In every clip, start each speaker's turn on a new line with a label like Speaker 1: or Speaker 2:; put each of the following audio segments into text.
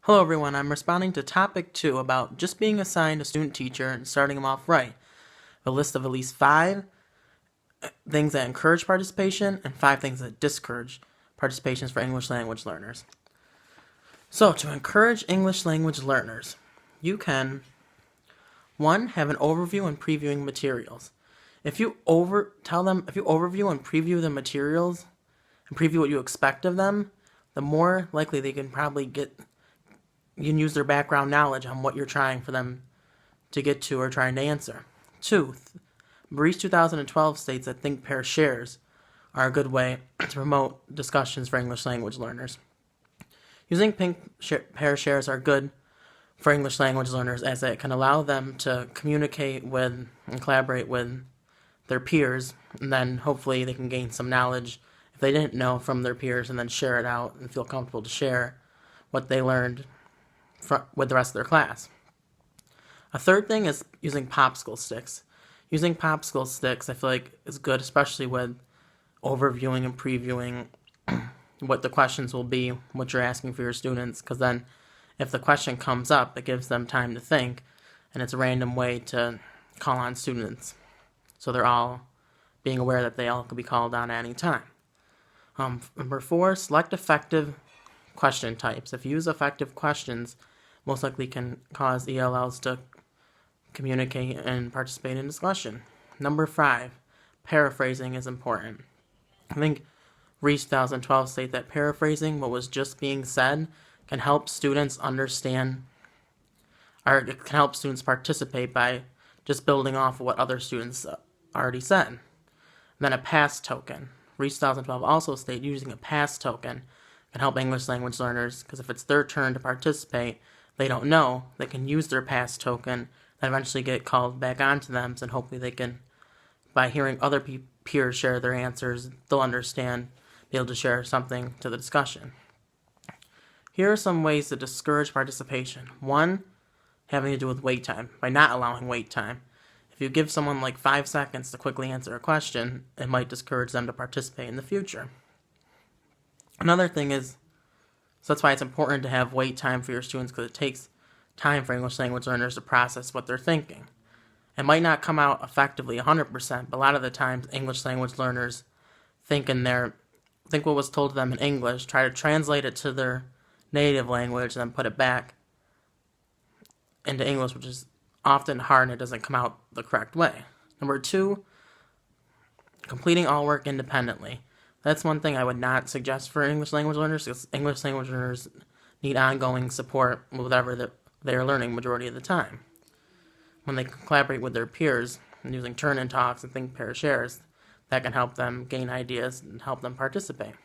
Speaker 1: Hello everyone, I'm responding to topic 2 about just being assigned a student teacher and starting them off right. A list of at least 5 things that encourage participation and 5 things that discourage participations for English language learners. So to encourage English language learners, you can 1. Have an overview and previewing materials. If you overview and preview the materials and preview what you expect of them, the more likely they can probably you can use their background knowledge on what you're trying for them to get to or trying to answer. 2. Maurice 2012 states that think, pair, shares are a good way to promote discussions for English language learners. Using pair shares are good for English language learners as it can allow them to communicate with and collaborate with their peers, and then hopefully they can gain some knowledge if they didn't know from their peers and then share it out and feel comfortable to share what they learned with the rest of their class. A third thing is using popsicle sticks. Using popsicle sticks I feel like is good, especially with overviewing and previewing what the questions will be, what you're asking for your students, because then if the question comes up, it gives them time to think, and it's a random way to call on students. So they're all being aware that they all could be called on at any time. Number 4, select effective question types. If you use effective questions, most likely can cause ELLs to communicate and participate in discussion. Number 5, paraphrasing is important. I think Reese 2012 states that paraphrasing what was just being said can help students understand, or it can help students participate by just building off of what other students already said. And then a pass token. Reese 2012 also states using a pass token can help English language learners, because if it's their turn to participate, they don't know, they can use their pass token and eventually get called back onto them, and hopefully they can, by hearing other peers share their answers, they'll understand, be able to share something to the discussion. Here are some ways to discourage participation. 1, having to do with wait time, by not allowing wait time. If you give someone like 5 seconds to quickly answer a question, it might discourage them to participate in the future. Another thing is, so that's why it's important to have wait time for your students, because it takes time for English language learners to process what they're thinking. It might not come out effectively 100%, but a lot of the times English language learners think what was told to them in English, try to translate it to their native language, and then put it back into English, which is often hard and it doesn't come out the correct way. Number 2, completing all work independently. That's one thing I would not suggest for English language learners, because English language learners need ongoing support with whatever they are learning majority of the time. When they collaborate with their peers and using turn-in talks and think, pair, shares, that can help them gain ideas and help them participate.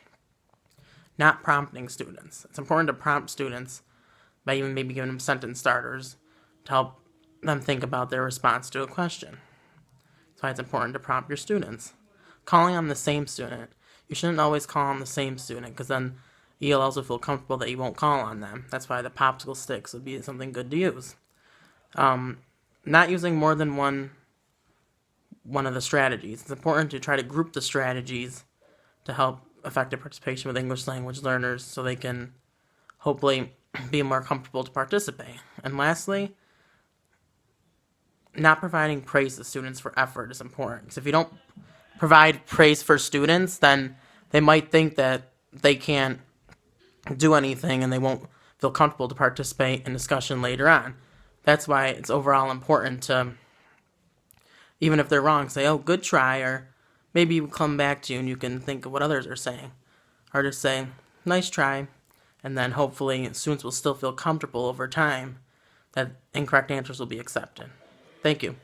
Speaker 1: Not prompting students. It's important to prompt students by even maybe giving them sentence starters to help them think about their response to a question. That's why it's important to prompt your students. Calling on the same student. You shouldn't always call on the same student, because then ELLs will feel comfortable that you won't call on them. That's why the popsicle sticks would be something good to use. Not using more than one of the strategies. It's important to try to group the strategies to help effective participation with English language learners so they can hopefully be more comfortable to participate. And lastly, not providing praise to students for effort is important, because if you don't provide praise for students, then they might think that they can't do anything and they won't feel comfortable to participate in discussion later on. That's why it's overall important to, even if they're wrong, say, oh, good try, or maybe we'll come back to you and you can think of what others are saying. Or just say, nice try, and then hopefully students will still feel comfortable over time that incorrect answers will be accepted. Thank you.